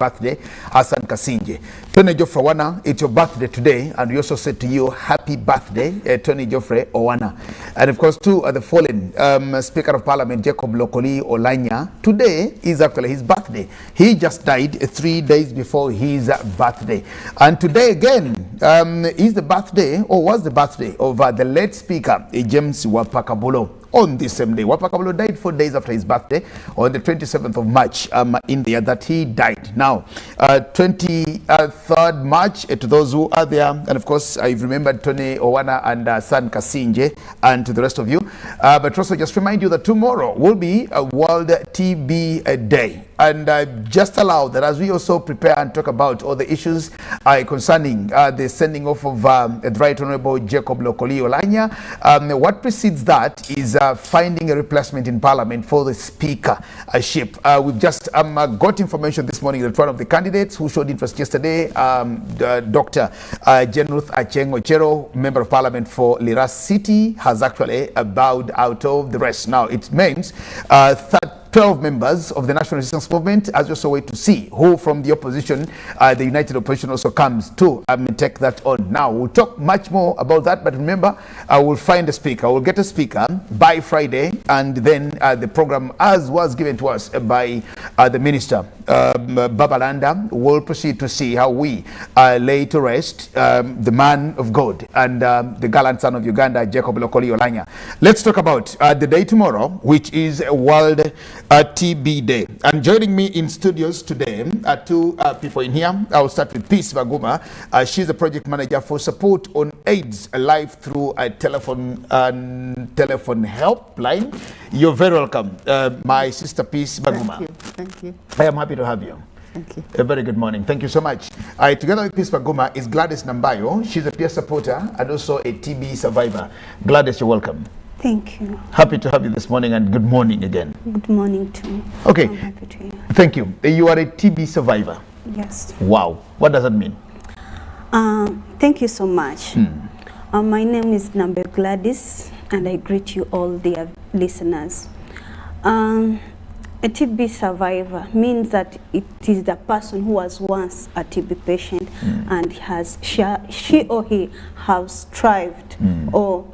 birthday, Hassan Kasinje. Tony Joffrey Owana, it's your birthday today, and we also said to you, happy birthday, Tony Joffrey Owana. And of course, two are the fallen Speaker of Parliament, Jacob Lokoli Olanya. Today is actually his birthday. He just died 3 days before his birthday. And today again is the birthday, or was the birthday, of the late Speaker, James Wapakabulo. On this same day, Wapakabulo died 4 days after his birthday, on the 27th of March, in the year that he died. Now, 23rd March, to those who are there, and of course, I've remembered Tony Owana and Hassan Kasinje, and to the rest of you. But also just remind you that tomorrow will be a World TB Day. And just allow that as we also prepare and talk about all the issues concerning the sending off of the Right Honorable Jacob Lokoli Olanya, what precedes that is finding a replacement in Parliament for the speakership. We've just got information this morning that one of the candidates who showed interest yesterday, Dr. Jenruth Achengo Chero, Member of Parliament for Liras City, has actually bowed out of the race. Now, it means 12 members of the National Resistance Movement, as we also wait to see who from the opposition, the United Opposition, also comes to take that on. Now, we'll talk much more about that, but remember, we'll find a speaker. We'll get a speaker by Friday, and then the program, as was given to us by the Minister, Babalanda, will proceed to see how we lay to rest the man of God and the gallant son of Uganda, Jacob Lokoli Olanya. Let's talk about the day tomorrow, which is a World TB Day. And joining me in studios today are two people in here. I'll start with Peace Baguma. She's a project manager for support on AIDS live through a telephone helpline. You're very welcome, my sister Peace Baguma. Thank you. Thank you. I am happy to have you. Thank you. A very good morning. Thank you so much. Together with Peace Baguma is Gladys Nambayo. She's a peer supporter and also a TB survivor. Gladys, you're welcome. Thank you. Happy to have you this morning, and good morning again. Good morning to you. Okay. I'm happy to hear. Thank you. You are a TB survivor. Yes. Wow. What does that mean? Thank you so much. My name is Nambe Gladys, and I greet you all dear listeners. A TB survivor means that it is the person who was once a TB patient and has she or he has thrived or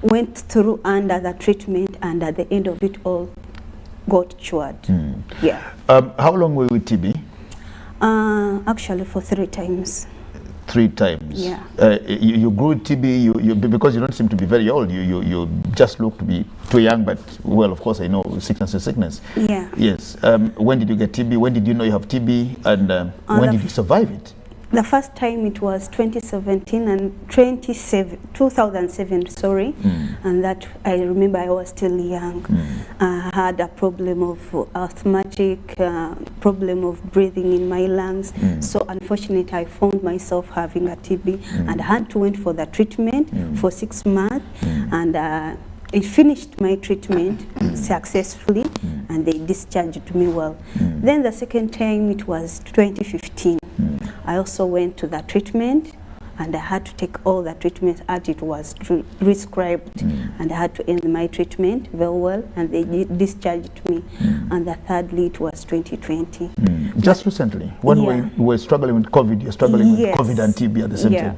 went through under the treatment, and at the end of it all got cured. Yeah. How long were you with TB? Actually for 3 times. 3 times. Yeah. You grew TB. You because you don't seem to be very old. You just look to be too young. But well, of course, I know sickness is sickness. Yeah. Yes. When did you get TB? When did you know you have TB? And when did you survive it? The first time it was 2017 and 2007, sorry, and that I remember I was still young. I had a problem of asthmatic, problem of breathing in my lungs. So unfortunately, I found myself having a TB, and I had to wait for the treatment for 6 months, and I finished my treatment successfully, and they discharged me well. Then the second time it was 2015. I also went to the treatment, and I had to take all the treatment as it was prescribed, and I had to end my treatment very well, and they discharged me. And the thirdly, it was 2020. Just recently, when we were struggling with COVID, you're struggling with COVID and TB at the same time.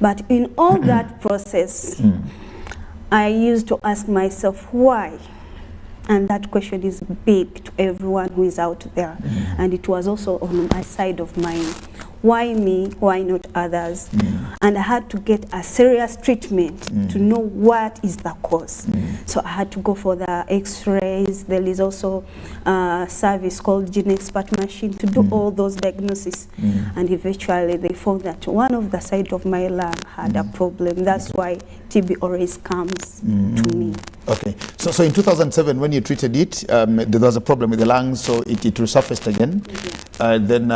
But in all that process, I used to ask myself, why? And that question is big to everyone who is out there. And it was also on my side of mind. Why me? Why not others? And I had to get a serious treatment to know what is the cause. So I had to go for the x-rays. There is also a service called Gene Expert Machine to do all those diagnoses. And eventually they found that one of the side of my lung had a problem. That's why TB always comes to me. Okay, so in 2007 when you treated it, there was a problem with the lungs, so it resurfaced again. Then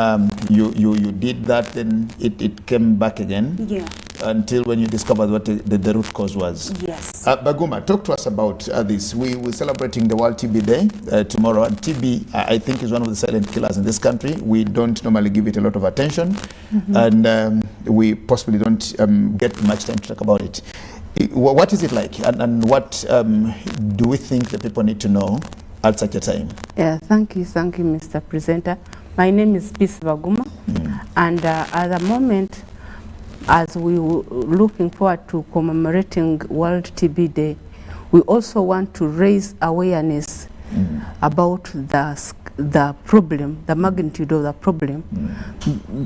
you did that, then it came back again. Yeah. Until when you discovered what the root cause was. Yes. Baguma, talk to us about this. We're celebrating the World TB Day tomorrow, and TB, I think, is one of the silent killers in this country. We don't normally give it a lot of attention, and we possibly don't get much time to talk about it. What is it like, and what do we think the people need to know at such a time? Yeah, thank you, Mr. Presenter. My name is Peace Baguma, and at the moment, as we were looking forward to commemorating World TB Day, we also want to raise awareness about the problem, the magnitude of the problem.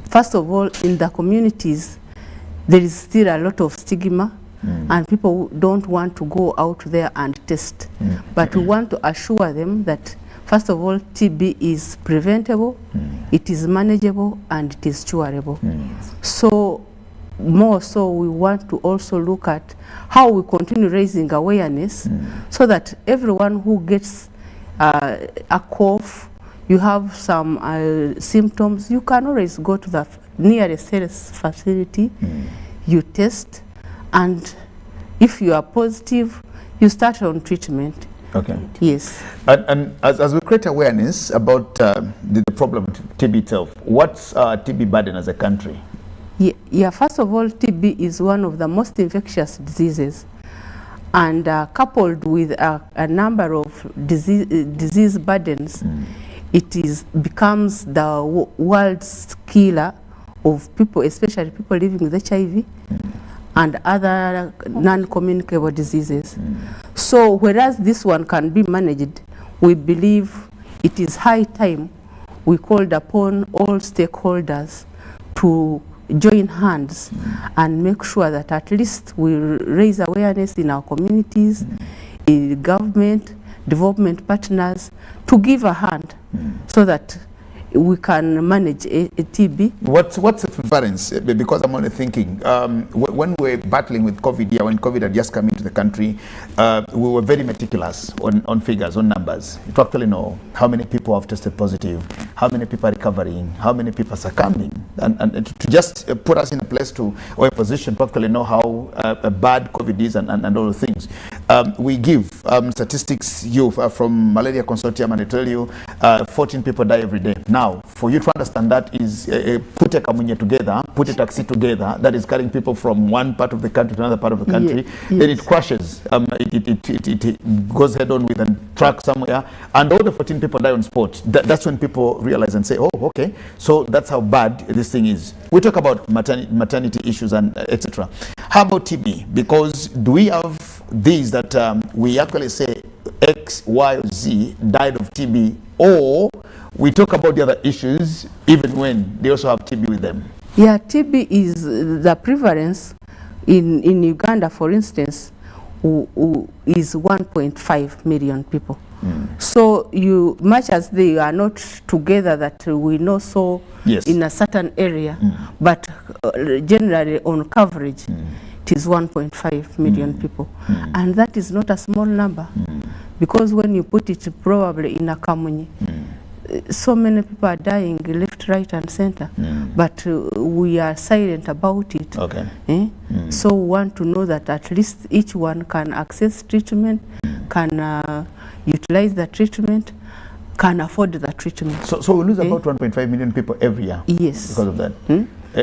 First of all, in the communities, there is still a lot of stigma, and people don't want to go out there and test. But we want to assure them that, first of all, TB is preventable, it is manageable, and it is curable. So, more so, we want to also look at how we continue raising awareness so that everyone who gets a cough, you have some symptoms, you can always go to the nearest health facility, you test, and if you are positive, you start on treatment. Okay. Yes. And as we create awareness about the problem of TB itself, what's TB burden as a country? Yeah, first of all, TB is one of the most infectious diseases, and coupled with a number of disease burdens, it becomes the world's killer of people, especially people living with HIV and other non-communicable diseases. So whereas this one can be managed, we believe it is high time we called upon all stakeholders to join hands and make sure that at least we raise awareness in our communities, in government, development partners, to give a hand so that we can manage a TB. What's the prevalence? Because I'm only thinking, when we were battling with COVID here, when COVID had just come into the country, we were very meticulous on figures, on numbers. To actually know how many people have tested positive, how many people are recovering, how many people are succumbing, and to just put us in a place or a position to actually know how bad COVID is and all the things. We give statistics from Malaria Consortium, and I tell you, 14 people die every day. Now, for you to understand that is put a Kamunye together, put a taxi together that is carrying people from one part of the country to another part of the country, then it crashes. It goes head on with a truck somewhere, and all the 14 people die on spot. That's when people realize and say, oh, okay, so that's how bad this thing is. We talk about maternity issues and etc. How about TB? Because do we have these that we actually say X, Y, or Z died of TB, or we talk about the other issues even when they also have TB with them? Yeah, TB is the prevalence in Uganda, for instance, is 1.5 million people. So much as they are not together that we know so in a certain area, but generally on coverage, it is 1.5 million people. And that is not a small number, because when you put it probably in a Kamunye, so many people are dying left, right, and center, but we are silent about it. Okay. So we want to know that at least each one can access treatment, can utilize the treatment, can afford the treatment. So we lose about 1.5 million people every year. Yes. Because of that.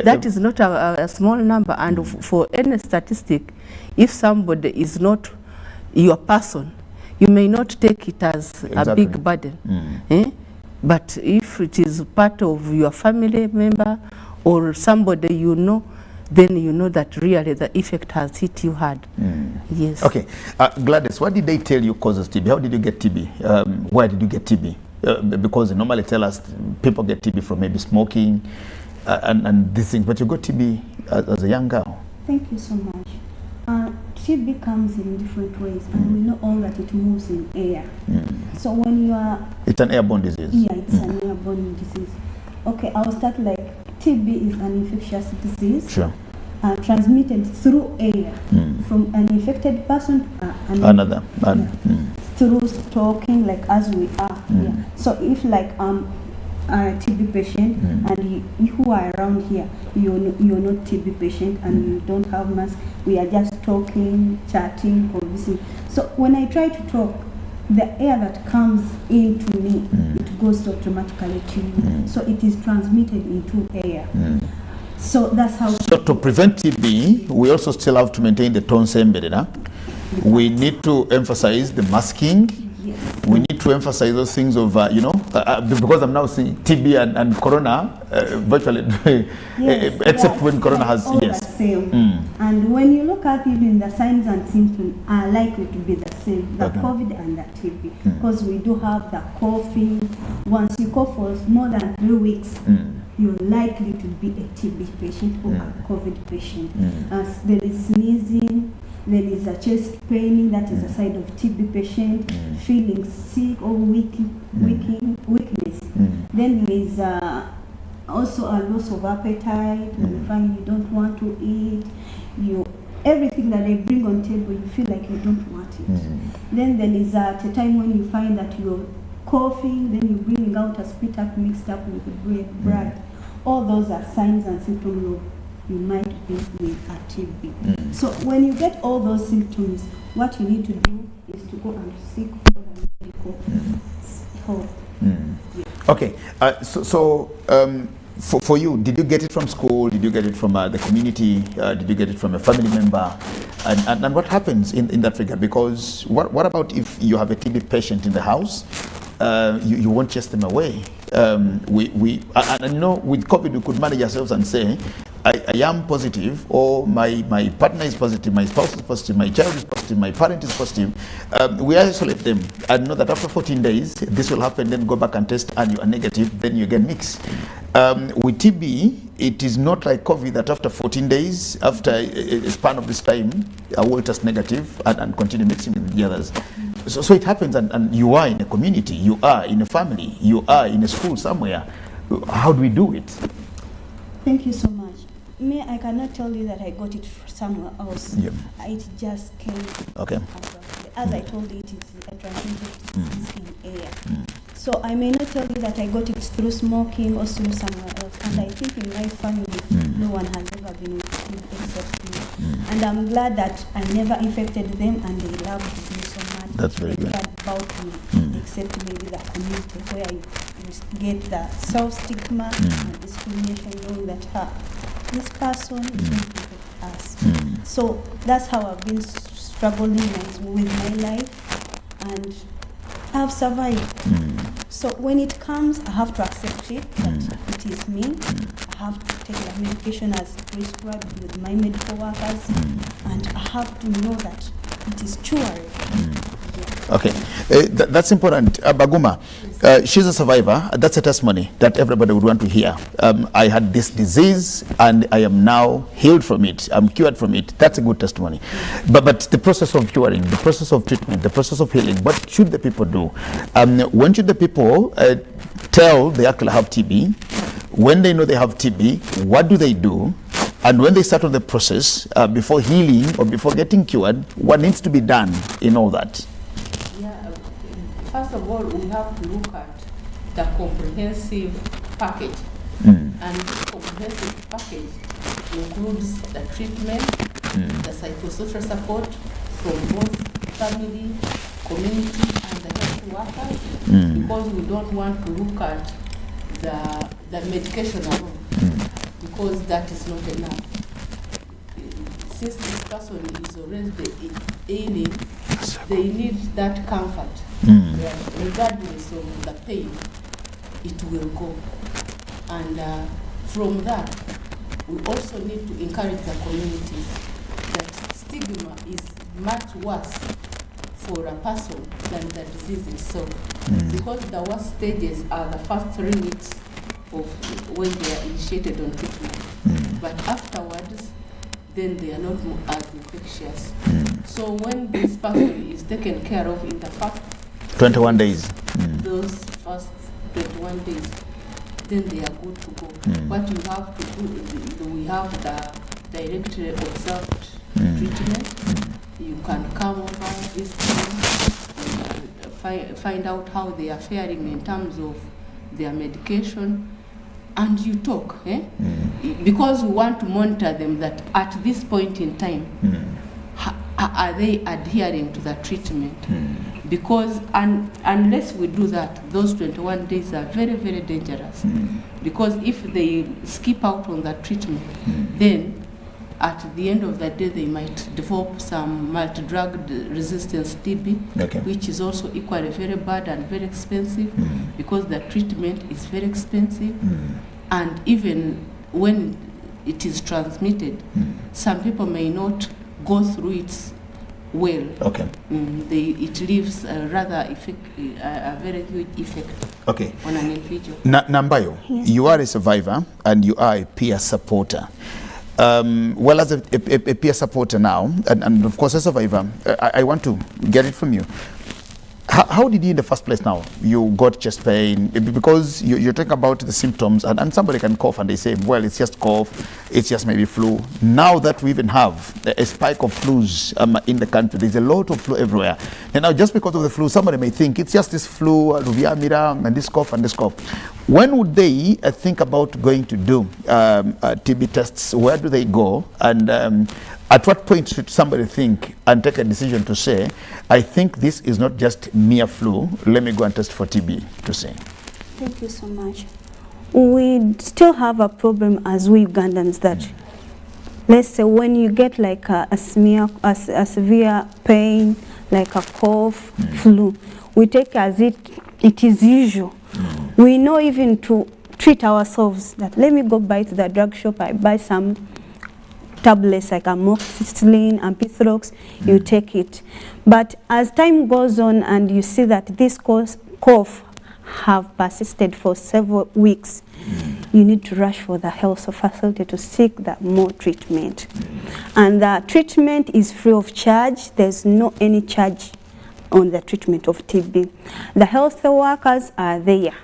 That is not a small number, and for any statistic, if somebody is not your person, you may not take it as a big burden. But if it is part of your family member or somebody you know, then you know that really the effect has hit you hard. Yes. Okay. Gladys, what did they tell you causes TB? How did you get TB? Why did you get TB? Because they normally tell us people get TB from maybe smoking and these things, but you got TB as a young girl. Thank you so much. TB comes in different ways, and we know all that it moves in air. So when you are... It's an airborne disease. Yeah, it's an airborne disease. Okay, I'll start like TB is an infectious disease. Sure. Transmitted through air from an infected person to another. Through talking, like as we are. So if like a TB patient and you who are around here, you're not TB patient and you don't have mask, we are just talking, chatting, conversing. So when I try to talk, the air that comes into me, it goes automatically to you. So it is transmitted into air. So that's how. So to prevent TB, we also still have to maintain the tone same. We need to emphasize the masking Yes. We need to emphasize those things of, because I'm now seeing TB and Corona virtually, Yes, except when Corona has, all yes. the same. And when you look at even the signs and symptoms are likely to be the same, the Okay. COVID and the TB, because we do have the coughing. Once you cough for more than 3 weeks, you're likely to be a TB patient or a COVID patient. There is sneezing, there is a chest pain, that is a sign of TB patient, feeling sick or weakness. Then there is also a loss of appetite, when you find you don't want to eat, everything that they bring on table, you feel like you don't want it. Then there is a time when you find that you're coughing, then you're bringing out a spit up mixed up with the blood. All those are signs and symptoms of you might be with a TB. So when you get all those symptoms, what you need to do is to go and seek for medical help. Okay, for you, did you get it from school? Did you get it from the community? Did you get it from a family member? And what happens in that regard? Because what about if you have a TB patient in the house? You won't chase them away. And with COVID, we could manage ourselves and say, I am positive, or my partner is positive, my spouse is positive, my child is positive, my parent is positive. We isolate them and know that after 14 days, this will happen, then go back and test and you are negative, then you get mixed. With TB, it is not like COVID that after 14 days, after a span of this time, I will test negative and continue mixing with the others. So it happens, and you are in a community, you are in a family, you are in a school somewhere. How do we do it? Thank you so much. Me, I cannot tell you that I got it somewhere else. Yep. It just came. Okay. As I told you, it is a transmitted disease in air. So I may not tell you that I got it through smoking or through somewhere else. And I think in my family, no one has ever been with it except me. And I'm glad that I never infected them, and they loved me so much. That's very good. They cared about me, except maybe the community where you get the self-stigma and discrimination, knowing that this person is going to infect us. So that's how I've been struggling with my life, and I've survived. So when it comes, I have to accept it, that it is me. I have to take the medication as prescribed with my medical workers, and I have to know that it is curable. Okay, that's important. Baguma, she's a survivor. That's a testimony that everybody would want to hear. I had this disease and I am now healed from it. I'm cured from it. That's a good testimony. But the process of curing, the process of treatment, the process of healing, what should the people do? When should the people tell they actually have TB? When they know they have TB, what do they do? And when they start on the process, before healing or before getting cured, what needs to be done in all that? First of all, we have to look at the comprehensive package. And this comprehensive package includes the treatment, the psychosocial support from both family, community, and the health workers, because we don't want to look at the medication alone, because that is not enough. Since this person is already ailing, they need that comfort. Regardless of the pain, it will go. And from that, we also need to encourage the community that stigma is much worse for a person than the disease itself. Because the worst stages are the first 3 weeks of when they are initiated on treatment. But afterwards, then they are not as infectious. So when this person is taken care of in the first 21 days. Those first 21 days, then they are good to go. What you have to do, we have the directly observed treatment. You can come over this time, find out how they are faring in terms of their medication, and you talk, because we want to monitor them that at this point in time, are they adhering to the treatment? Because unless we do that, those 21 days are very, very dangerous. Because if they skip out on that treatment, then at the end of the day they might develop some multi-drug resistance TB, which is also equally very bad and very expensive because the treatment is very expensive. And even when it is transmitted, some people may not go through it well. It leaves a very huge effect on an individual. Nambayo, you are a survivor and you are a peer supporter. Well, as a peer supporter now, and of course a survivor, I want to get it from you. How did you in the first place now? You got chest pain because you're talking about the symptoms and somebody can cough and they say, well, it's just cough, it's just maybe flu. Now that we even have a spike of flus in the country, there's a lot of flu everywhere. And now just because of the flu, somebody may think it's just this flu, Ruviamira, and this cough and this cough. When would they think about going to do TB tests? Where do they go? And at what point should somebody think and take a decision to say, I think this is not just mere flu, let me go and test for TB to say? Thank you so much. We still have a problem as we Ugandans that, let's say when you get like a severe pain, like a cough, flu, we take as it is usual. We know even to treat ourselves that let me go by to the drug shop, I buy some tablets like amoxicillin, ampicillin, you take it. But as time goes on and you see that this cough have persisted for several weeks, you need to rush for the health facility to seek that more treatment. And the treatment is free of charge. There's no any charge on the treatment of TB. The health workers are there,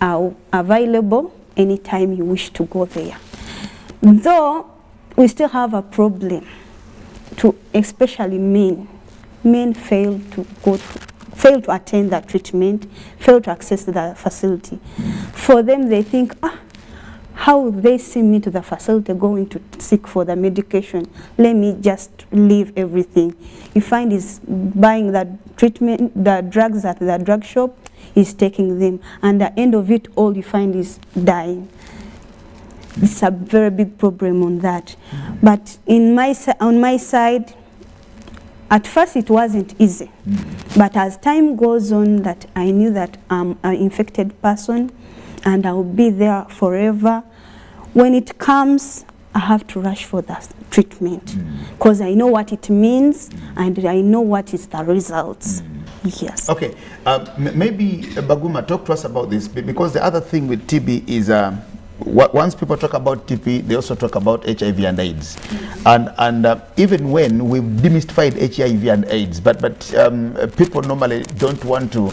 are available anytime you wish to go there. Though we still have a problem to especially men. Men fail to attend that treatment, fail to access the facility. For them, they think, how they see me to the facility going to seek for the medication, let me just leave everything. You find he's buying that treatment, the drugs at the drug shop, he's taking them, and at the end of it all you find is dying. It's a very big problem on that. But on my side, at first it wasn't easy. But as time goes on, that I knew that I'm an infected person and I'll be there forever. When it comes, I have to rush for that treatment because I know what it means and I know what is the results. Yes. Okay. Maybe Baguma, talk to us about this, because the other thing with TB is once people talk about TB, they also talk about HIV and AIDS. And even when we've demystified HIV and AIDS, but people normally don't want to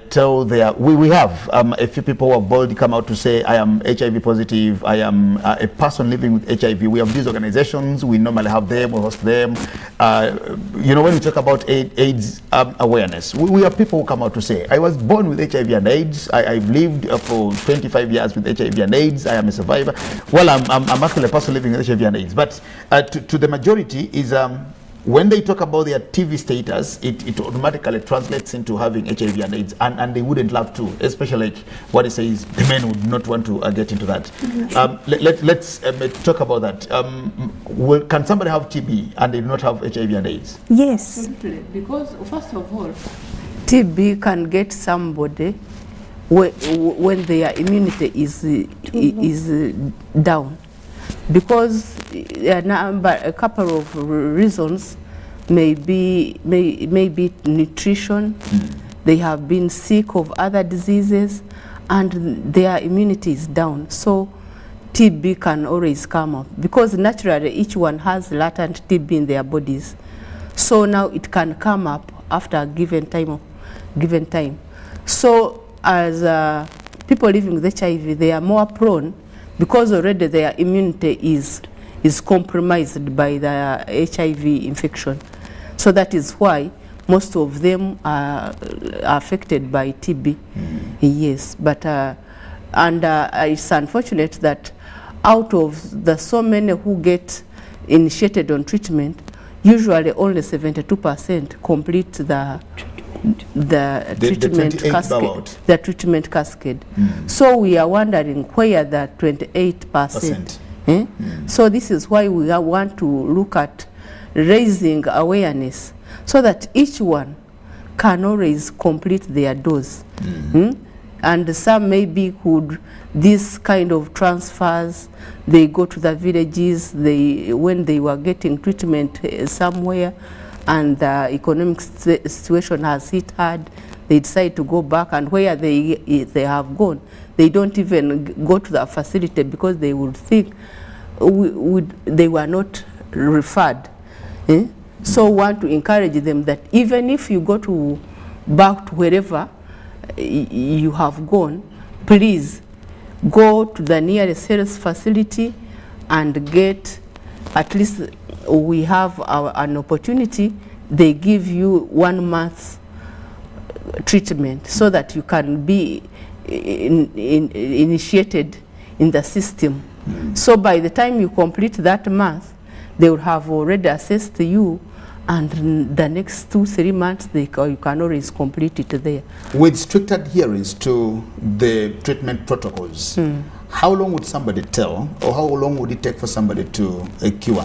tell their, we have a few people who have boldly come out to say, I am HIV positive, I am a person living with HIV. We have these organizations, we normally have them, we host them. You know, when we talk about AIDS awareness, we have people who come out to say, I was born with HIV and AIDS, I've lived for 25 years with HIV and AIDS, I am a survivor. Well, I'm actually a person living with HIV and AIDS. But to the majority is, when they talk about their TV status, it automatically translates into having HIV and AIDS, and they wouldn't love to, especially like what it says, the men would not want to get into that. Let's talk about that. Can somebody have TB and they do not have HIV and AIDS? Yes. Because first of all, TB can get somebody when their immunity is down. Because a couple of reasons may be nutrition, they have been sick of other diseases, and their immunity is down. So TB can always come up because naturally each one has latent TB in their bodies. So now it can come up after a given time. So as people living with HIV, they are more prone, because already their immunity is compromised by the HIV infection. So that is why most of them are affected by TB. Yes, but it's unfortunate that out of the so many who get initiated on treatment, usually only 72% complete the treatment cascade. So we are wondering where the 28% So this is why we want to look at raising awareness so that each one can always complete their dose. And some maybe could, this kind of transfers, they go to the villages, when they were getting treatment somewhere and the economic situation has hit hard, they decide to go back, and where they have gone, they don't even go to the facility because they would think they were not referred. So want to encourage them that even if you go back to wherever you have gone, please go to the nearest health facility and get, at least we have an opportunity, they give you 1 month's treatment so that you can be initiated in the system. So by the time you complete that month, they will have already assessed you, and the next 2-3 months you can always complete it there. With strict adherence to the treatment protocols, how long would somebody tell, or how long would it take for somebody to cure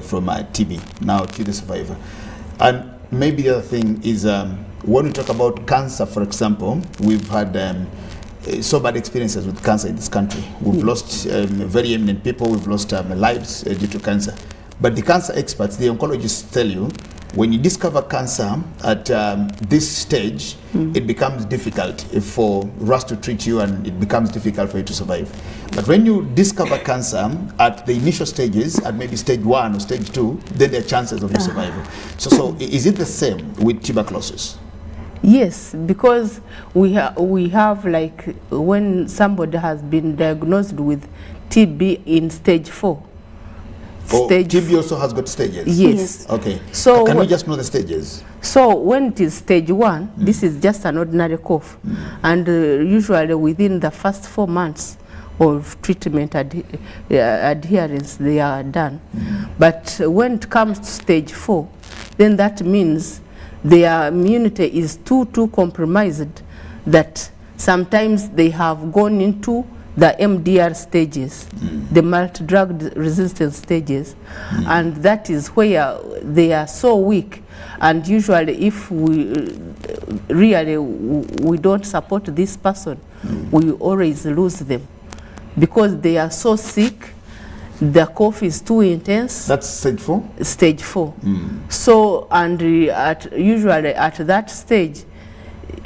from TB, now to the survivor? And maybe the other thing is, when we talk about cancer, for example, we've had so bad experiences with cancer in this country. We've lost very eminent people, we've lost lives due to cancer. But the cancer experts, the oncologists tell you, when you discover cancer at this stage, it becomes difficult for us to treat you, and it becomes difficult for you to survive. But when you discover cancer at the initial stages, at maybe stage 1 or stage 2, then there are chances of your survival. So is it the same with tuberculosis? Yes, because we have, like, when somebody has been diagnosed with TB in stage 4. TB also has got stages? Yes. Okay. So can we just know the stages? So when it is stage 1, this is just an ordinary cough. And usually within the first 4 months of treatment adherence, they are done. But when it comes to stage 4, then that means their immunity is too compromised, that sometimes they have gone into the MDR stages, the multi-drug resistance stages, and that is where they are so weak. And usually if we don't support this person, we always lose them because they are so sick, the cough is too intense. That's stage 4? Stage 4. So, and usually at that stage,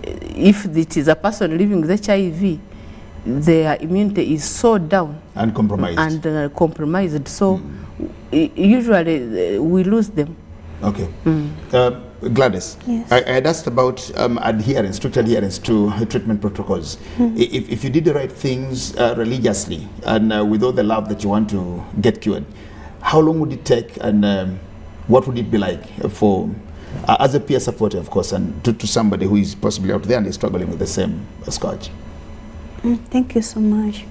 if it is a person living with HIV, their immunity is so down and compromised, so usually we lose them. Okay. Gladys, yes. I had asked about adherence, strict adherence to treatment protocols. If you did the right things religiously and with all the love that you want to get cured, how long would it take, and what would it be like for as a peer supporter, of course, and to somebody who is possibly out there and is struggling with the same scourge? Thank you so much.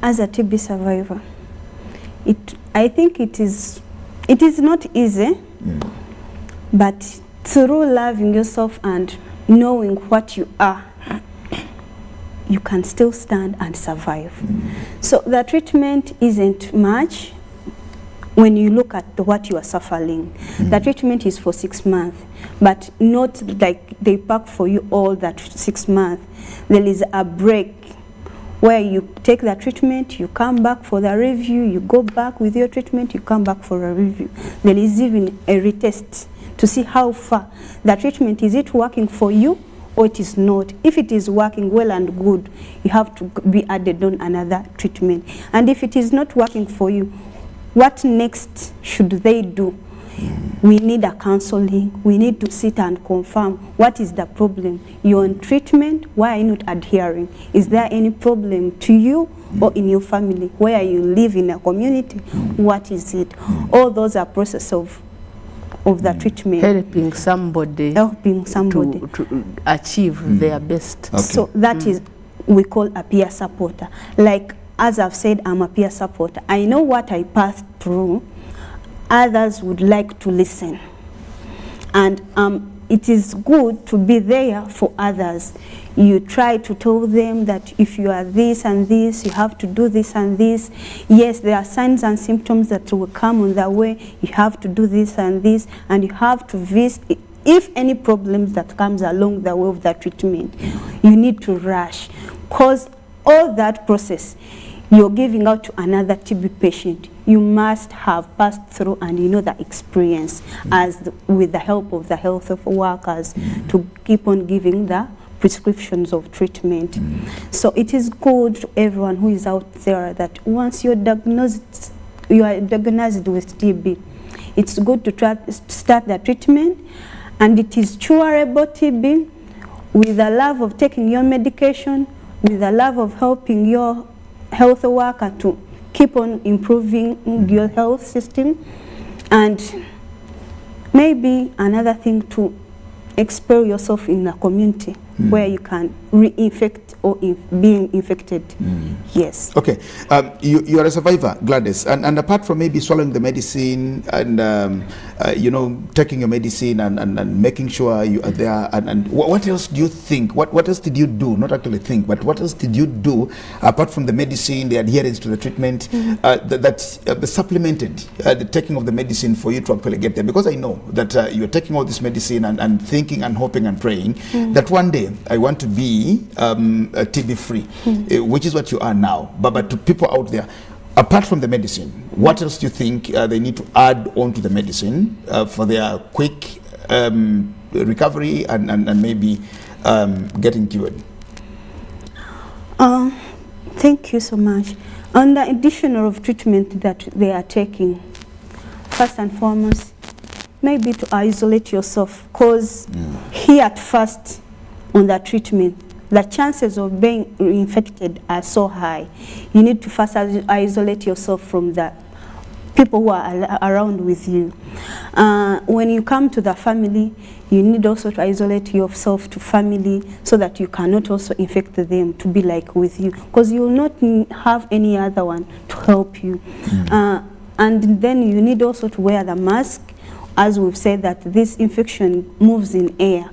As a TB survivor, I think it is not easy, but through loving yourself and knowing what you are, you can still stand and survive. So the treatment isn't much. When you look at what you are suffering, the treatment is for 6 months, but not like they pack for you all that 6 months. There is a break where you take the treatment, you come back for the review, you go back with your treatment, you come back for a review. There is even a retest to see how far the treatment, is it working for you or it is not. If it is working well and good, you have to be added on another treatment. And if it is not working for you, what next should they do? We need a counseling. We need to sit and confirm what is the problem. You're on treatment, why are you not adhering? Is there any problem to you or in your family? Where you live in a community, what is it? All those are process of the treatment. Helping somebody to achieve their best. Okay. So that is, we call a peer supporter. Like, as I've said, I'm a peer supporter. I know what I passed through. Others would like to listen. And it is good to be there for others. You try to tell them that if you are this and this, you have to do this and this. Yes, there are signs and symptoms that will come on the way. You have to do this and this, and you have to visit. If any problems that comes along the way of the treatment, you need to rush, because all that process, you're giving out to another TB patient. You must have passed through, and you know the experience with the help of the health workers to keep on giving the prescriptions of treatment. So it is good to everyone who is out there that once you are diagnosed with TB, it's good to try to start the treatment, and it is curable TB with the love of taking your medication, with the love of helping your health worker to keep on improving your health system. And maybe another thing, to expel yourself in a community where you can reinfect or being infected. Yes. Okay. You are a survivor, Gladys, and apart from maybe swallowing the medicine and you know, taking your medicine and making sure you are there, and what else do you think? What else did you do? Not actually think, but what else did you do apart from the medicine, the adherence to the treatment, that supplemented the taking of the medicine for you to actually get there? Because I know that you're taking all this medicine and thinking and hoping and praying that one day I want to be TB free, which is what you are now. But to people out there, apart from the medicine, what else do you think they need to add on to the medicine for their quick recovery and maybe getting cured? Thank you so much. On the additional of treatment that they are taking, first and foremost, maybe to isolate yourself, because here at first on the treatment, the chances of being infected are so high. You need to first isolate yourself from the people who are around with you. When you come to the family, you need also to isolate yourself to family so that you cannot also infect them to be like with you, because you will not have any other one to help you. And then you need also to wear the mask, as we've said that this infection moves in air.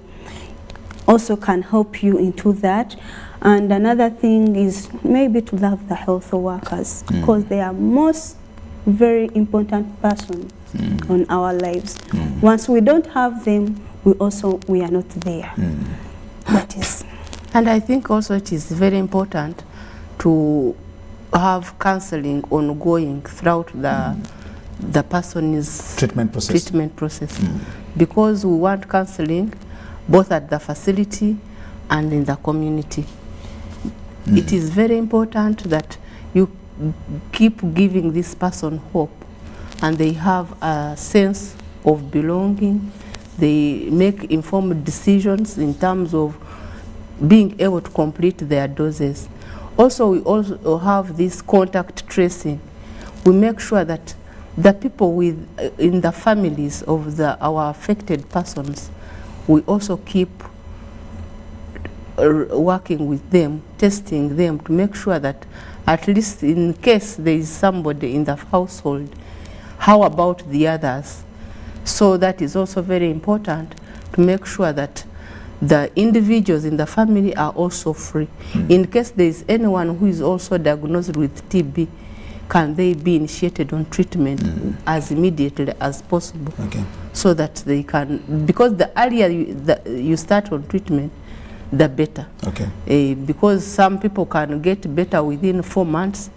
Also can help you into that. And another thing is maybe to love the health workers, because they are most very important person on our lives. Once we don't have them, we are not there. That is. And I think also it is very important to have counseling ongoing throughout the person's treatment process. Because we want counseling both at the facility and in the community. It is very important that you keep giving this person hope, and they have a sense of belonging. They make informed decisions in terms of being able to complete their doses. Also, we also have this contact tracing. We make sure that the people in the families of our affected persons, we also keep working with them, testing them to make sure that at least in case there is somebody in the household, how about the others? So that is also very important to make sure that the individuals in the family are also free. In case there is anyone who is also diagnosed with TB, can they be initiated on treatment as immediately as possible, so that they can, because the earlier you start on treatment, the better. Because some people can get better within 4 months,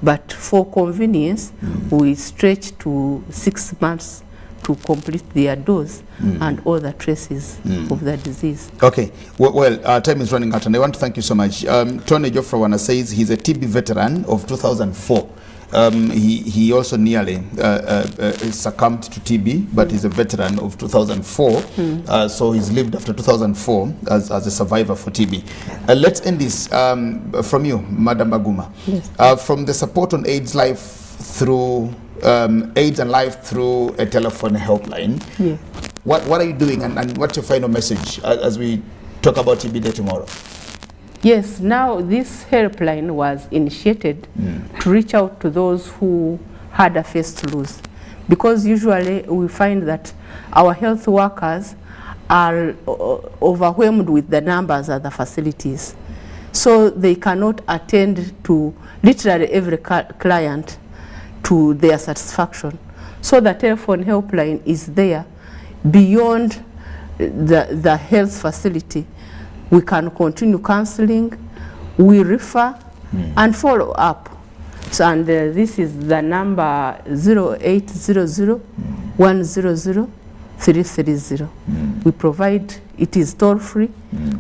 but for convenience, we stretch to 6 months to complete their dose and all the traces of the disease. Okay, well, our time is running out, and I want to thank you so much. Tony Jofrawana says he's a TB veteran of 2004. He also nearly succumbed to TB, but he's a veteran of 2004, so he's lived after 2004 as a survivor for TB. Let's end this from you, Madam Baguma. Yes. From the support on AIDS Life through AIDS and Life through a telephone helpline. Yeah. What are you doing, and what's your final message as we talk about TB Day tomorrow? Yes, now this helpline was initiated to reach out to those who had a face to lose, because usually we find that our health workers are overwhelmed with the numbers at the facilities. So they cannot attend to literally every client to their satisfaction. So the telephone helpline is there beyond the health facility. We can continue counseling, we refer and follow up. So, and this is the number 0800 100 330. We provide, it is toll free.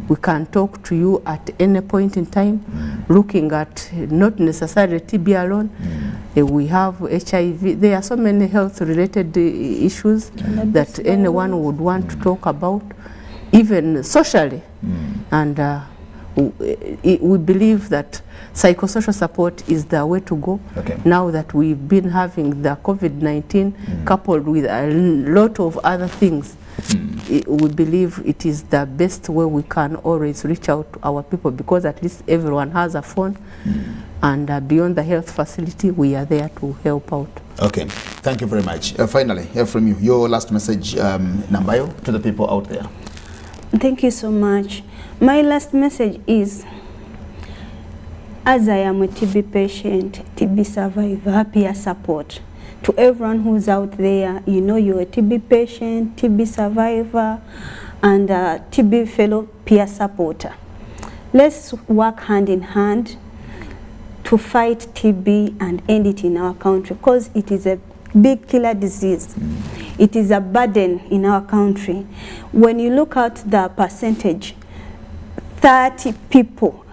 We can talk to you at any point in time, looking at not necessarily TB alone. We have HIV. There are so many health related issues that anyone would want to talk about, even socially. And we believe that psychosocial support is the way to go. Now that we've been having the COVID-19 coupled with a lot of other things, we believe it is the best way we can always reach out to our people, because at least everyone has a phone. And beyond the health facility, we are there to help out. Okay, thank you very much. Finally, hear from you. Your last message, Nambayo, to the people out there. Thank you so much. My last message is, as I am a TB patient, TB survivor, peer support. To everyone who's out there, you know you're a TB patient, TB survivor, and TB fellow peer supporter. Let's work hand in hand to fight TB and end it in our country, because it is a big killer disease. It is a burden in our country. When you look at the percentage, 30 people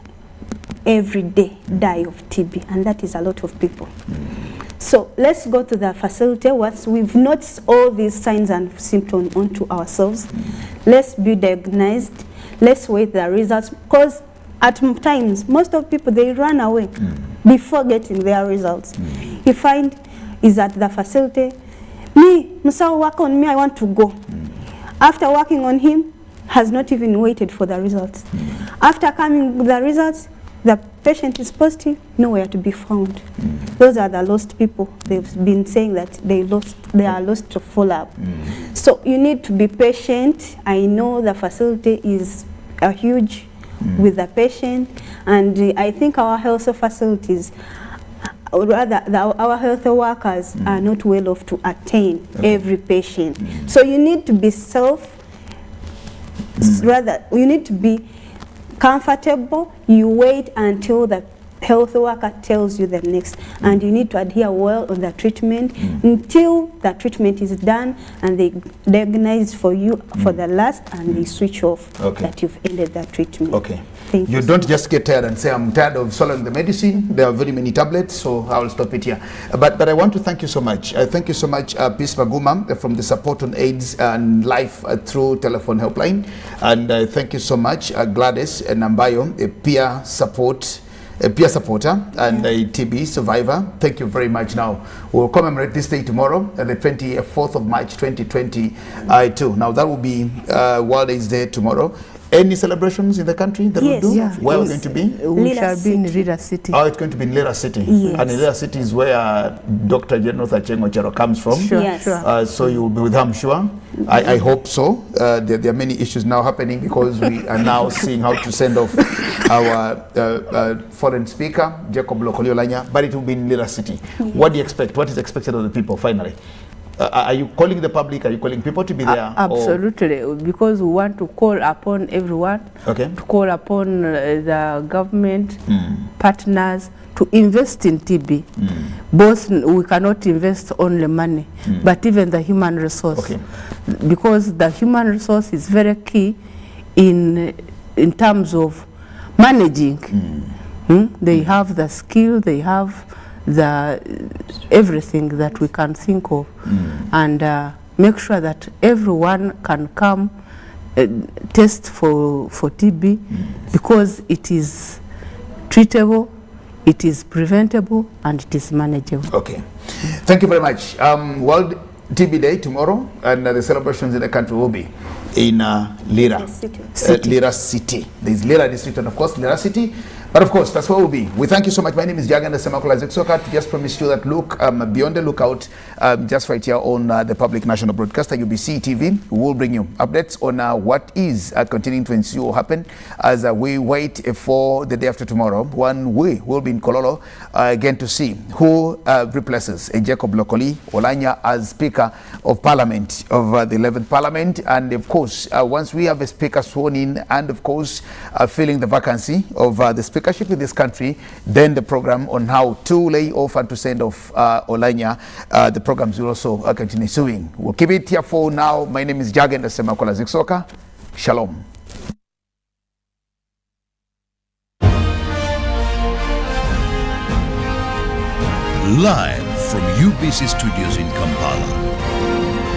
every day die of TB, and that is a lot of people. So let's go to the facility. Once we've noticed all these signs and symptoms onto ourselves, let's be diagnosed, let's wait the results, because at times most of people, they run away before getting their results. You find is at the facility, Musa, work on me, I want to go. After working on him, has not even waited for the results. After coming with the results, the patient is positive, nowhere to be found. Those are the lost people. They've been saying that they are lost to follow-up. So you need to be patient. I know the facility is a huge with the patient, and I think our health facilities, or rather our health workers are not well off to attain every patient. So you need to be you need to be comfortable. You wait until the health worker tells you the next, and you need to adhere well on the treatment until the treatment is done and they diagnose for you for the last, and they switch off that you've ended that treatment. Thank you. Don't just get tired and say, I'm tired of swallowing the medicine. There are very many tablets, so I'll stop it here. But I want to thank you so much. Thank you so much, Peace Baguma, from the Support on AIDS and Life Through Telephone Helpline. And thank you so much, Gladys Nambayo, a peer supporter and a TB survivor. Thank you very much. Now, we'll commemorate this day tomorrow, the 24th of March, 2022. Now, that will be World AIDS Day tomorrow. Any celebrations in the country that we do? Yeah. Where are we going to be? We shall be in Lira City. Oh, it's going to be in Lira City. Yes. And in Lira City is where Dr. General Thachengo Chero comes from. Sure. So you will be with her, I'm sure. I hope so. There are many issues now happening, because we are now seeing how to send off our foreign speaker, Jacob Lokoliolanya, but it will be in Lira City. What do you expect? What is expected of the people finally? Are you calling the public? Are you calling people to be there? Absolutely, because we want to call upon everyone, to call upon the government, partners, to invest in TB. Both, we cannot invest only money, but even the human resource. Because the human resource is very key in terms of managing. They have the skill, they have the everything that we can think of, and make sure that everyone can come test for TB, because it is treatable, it is preventable, and it is manageable. Thank you very much. World TB Day tomorrow, and the celebrations in the country will be in Lira City. Lira City. There's Lira District and of course Lira City. But of course, that's where we'll be. We thank you so much. My name is Jaganda Semakola Ziksoka. To just promise you that look beyond the lookout, just right here on the public national broadcaster UBC TV, we will bring you updates on what is continuing to ensue or happen as we wait for the day after tomorrow, when we will be in Kololo again to see who replaces Jacob Lokoli Olanya as Speaker of Parliament of the 11th Parliament. And of course, once we have a Speaker sworn in and of course filling the vacancy of the Speakership in this country, then the program on how to lay off and to send off Olanya, the programs will also continue suing. We'll keep it here for now. My name is Jagenda Semakola Ziksoka. Shalom. Live from UBC Studios in Kampala.